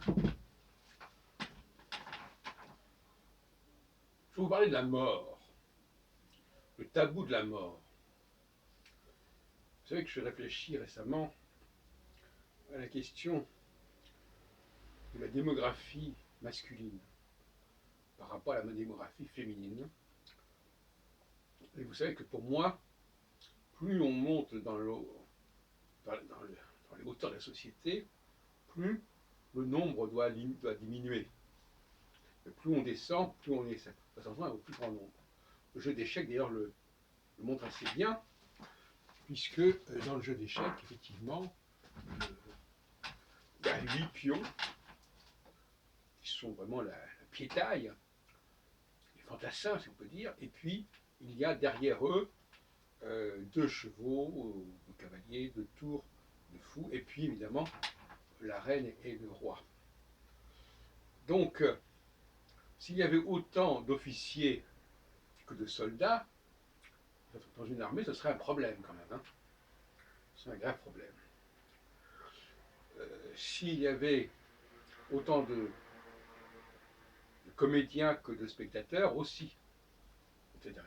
Je vais vous parler de la mort, le tabou de la mort. Vous savez que je réfléchis récemment à la question de la démographie masculine par rapport à la démographie féminine. Et vous savez que pour moi, plus on monte dans les hauteurs de la société, plus le nombre doit diminuer. Et plus on descend, plus on est au plus grand nombre. Le jeu d'échecs, d'ailleurs, le montre assez bien, puisque dans le jeu d'échecs, effectivement, il y a 8 pions qui sont vraiment la piétaille, les fantassins, si on peut dire, et puis il y a derrière eux 2 chevaux, 2 cavaliers, 2 tours de fous, et puis évidemment la reine et le roi. Donc, s'il y avait autant d'officiers que de soldats dans une armée, ce serait un problème quand même. Hein. C'est un grave problème. S'il y avait autant de comédiens que de spectateurs aussi, etc., etc.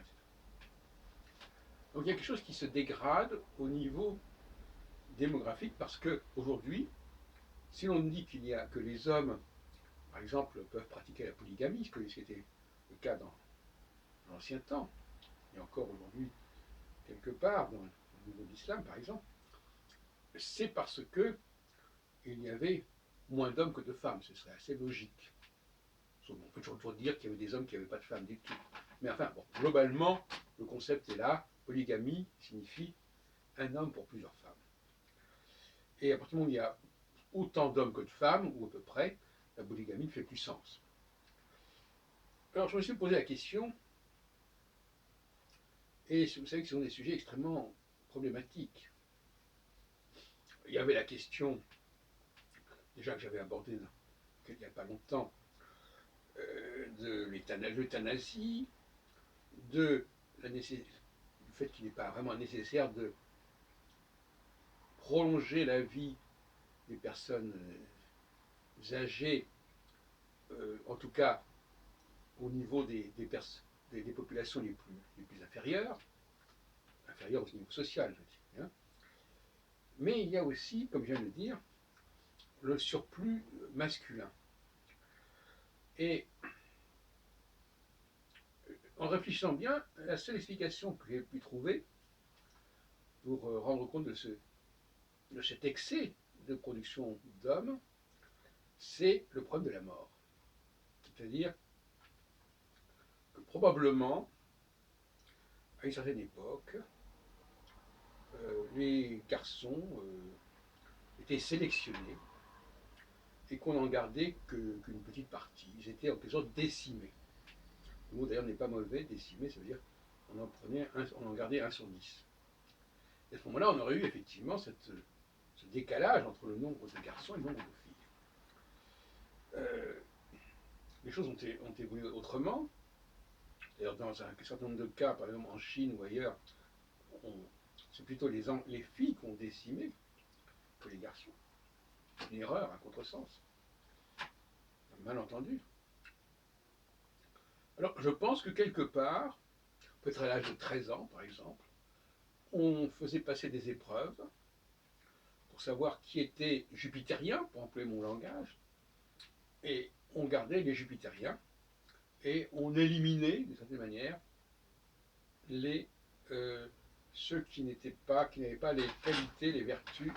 Donc il y a quelque chose qui se dégrade au niveau démographique parce qu'aujourd'hui, si l'on dit qu'il y a que les hommes, par exemple, peuvent pratiquer la polygamie, ce qui était le cas dans l'ancien temps, et encore aujourd'hui quelque part dans le niveau de l'islam, par exemple, c'est parce que il y avait moins d'hommes que de femmes. Ce serait assez logique. On peut toujours dire qu'il y avait des hommes qui n'avaient pas de femmes du tout. Mais enfin, bon, globalement, le concept est là. Polygamie signifie un homme pour plusieurs femmes. Et à partir du moment où il y a autant d'hommes que de femmes, ou à peu près, la polygamie ne fait plus sens. Alors je me suis posé la question, et vous savez que ce sont des sujets extrêmement problématiques. Il y avait la question, déjà que j'avais abordée il n'y a pas longtemps, de l'euthanasie, du fait qu'il n'est pas vraiment nécessaire de prolonger la vie des personnes âgées, en tout cas au niveau des populations les plus inférieures au niveau social, je dis. Hein. Mais il y a aussi, comme je viens de le dire, le surplus masculin. Et en réfléchissant bien, la seule explication que j'ai pu trouver pour rendre compte de cet excès de production d'hommes, c'est le problème de la mort. C'est-à-dire que probablement, à une certaine époque, les garçons étaient sélectionnés et qu'on n'en gardait qu'une petite partie. Ils étaient en quelque sorte décimés. Le mot d'ailleurs n'est pas mauvais, décimé, ça veut dire on en gardait 1 sur 10. Et à ce moment-là, on aurait eu effectivement ce décalage entre le nombre de garçons et le nombre de filles. Les choses ont évolué autrement. D'ailleurs, dans un certain nombre de cas, par exemple en Chine ou ailleurs, c'est plutôt les filles qui ont décimé que les garçons. Une erreur, un contresens. Un malentendu. Alors, je pense que quelque part, peut-être à l'âge de 13 ans, par exemple, on faisait passer des épreuves pour savoir qui était jupitérien, pour employer mon langage, et on gardait les jupitériens, et on éliminait, d'une certaine manière, ceux qui n'avaient pas les qualités, les vertus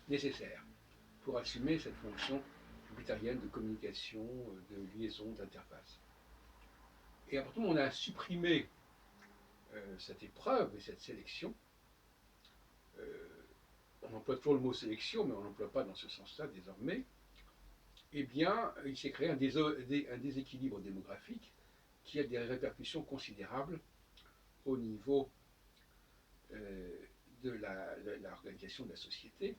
nécessaires pour assumer cette fonction jupitérienne de communication, de liaison, d'interface. Et à partir du moment où on a supprimé cette épreuve et cette sélection, on emploie toujours le mot sélection, mais on n'emploie pas dans ce sens-là désormais, eh bien, il s'est créé un déséquilibre démographique qui a des répercussions considérables au niveau de l'organisation de la société.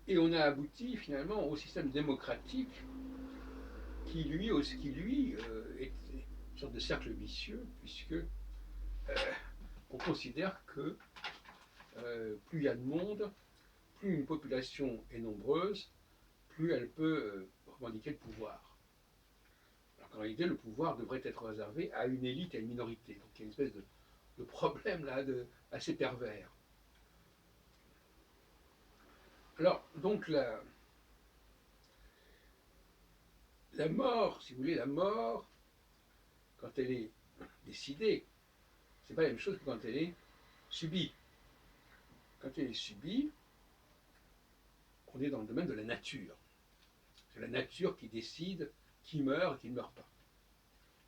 Et on a abouti finalement au système démocratique qui lui est une sorte de cercle vicieux, puisque on considère que plus il y a de monde, plus une population est nombreuse, plus elle peut revendiquer le pouvoir. Alors qu'en réalité, le pouvoir devrait être réservé à une élite et à une minorité. Donc il y a une espèce de problème là assez pervers. Alors, donc la mort, si vous voulez, la mort, quand elle est décidée, c'est pas la même chose que quand elle est subie. Quand elle est subie, on est dans le domaine de la nature. C'est la nature qui décide qui meurt et qui ne meurt pas.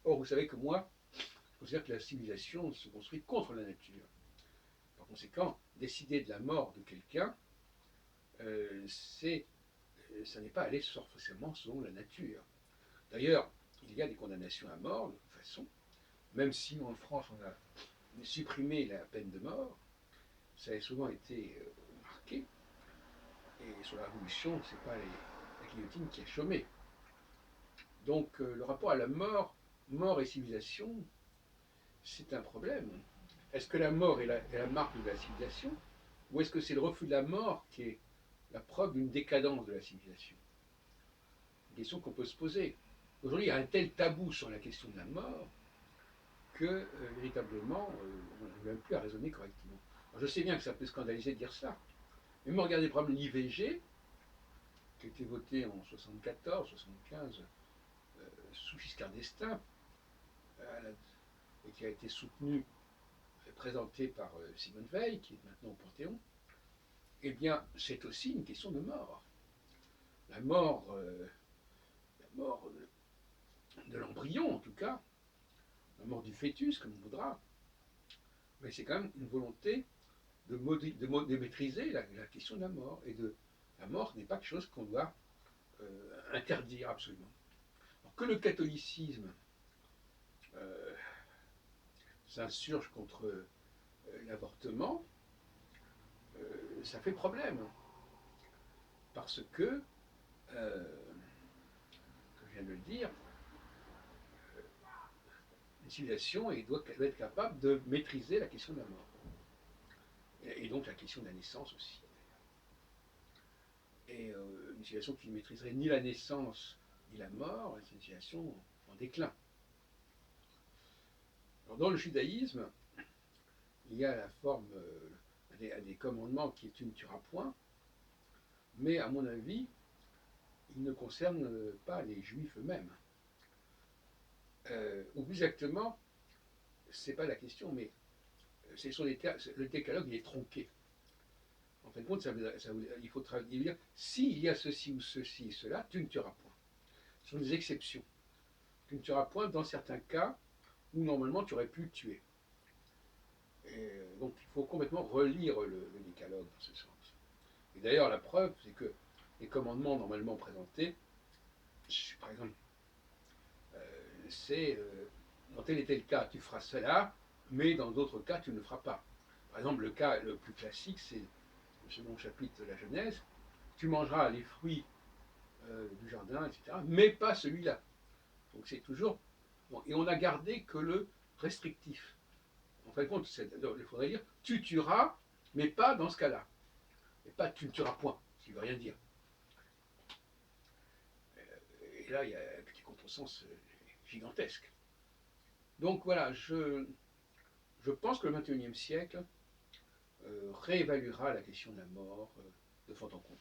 Or, vous savez que moi, je considère que la civilisation se construit contre la nature. Par conséquent, décider de la mort de quelqu'un, ça n'est pas aller forcément selon la nature. D'ailleurs, il y a des condamnations à mort, de toute façon, même si en France on a supprimé la peine de mort, ça a souvent été marqué, et sur la Révolution, ce n'est pas la guillotine qui a chômé. Donc le rapport à la mort, mort et civilisation, c'est un problème. Est-ce que la mort est la marque de la civilisation, ou est-ce que c'est le refus de la mort qui est la preuve d'une décadence de la civilisation? Une question qu'on peut se poser. Aujourd'hui, il y a un tel tabou sur la question de la mort que véritablement, on n'arrive même plus à raisonner correctement. Alors, je sais bien que ça peut scandaliser de dire ça, mais même regardez par exemple l'IVG, qui a été voté en 74, 75, sous Giscard d'Estaing, et qui a été soutenu, présenté par Simone Veil, qui est maintenant au Panthéon, eh bien, c'est aussi une question de mort. La mort, de l'embryon, en tout cas, la mort du fœtus, comme on voudra, mais c'est quand même une volonté de maîtriser la question de la mort. Et la mort n'est pas quelque chose qu'on doit interdire absolument. Alors que le catholicisme s'insurge contre l'avortement, ça fait problème. Parce que, comme je viens de le dire, une civilisation doit être capable de maîtriser la question de la mort. Et donc la question de la naissance aussi. Et une civilisation qui ne maîtriserait ni la naissance ni la mort, c'est une civilisation en déclin. Alors dans le judaïsme, il y a la forme, des commandements qui est tu ne tueras point, mais à mon avis, ils ne concernent pas les juifs eux-mêmes. Ou plus exactement, c'est pas la question, mais le décalogue il est tronqué. En fin de compte, il faut dire s'il y a ceci ou ceci et cela, tu ne tueras point. Ce sont des exceptions. Tu ne tueras point dans certains cas où normalement tu aurais pu le tuer. Et donc il faut complètement relire le décalogue dans ce sens. Et d'ailleurs, la preuve, c'est que les commandements normalement présentés, par exemple, c'est dans tel et tel cas, tu feras cela, mais dans d'autres cas, tu ne le feras pas. Par exemple, le cas le plus classique, c'est le second chapitre de la Genèse, tu mangeras les fruits du jardin, etc., mais pas celui-là. Donc c'est toujours... Bon, et on a gardé que le restrictif. En fin de compte, il faudrait dire, tu tueras, mais pas dans ce cas-là. Et pas tu ne tueras point, ce qui ne veut rien dire. Et là, il y a un petit contresens gigantesque. Donc voilà, je pense que le XXIe siècle réévaluera la question de la mort de fond en comble.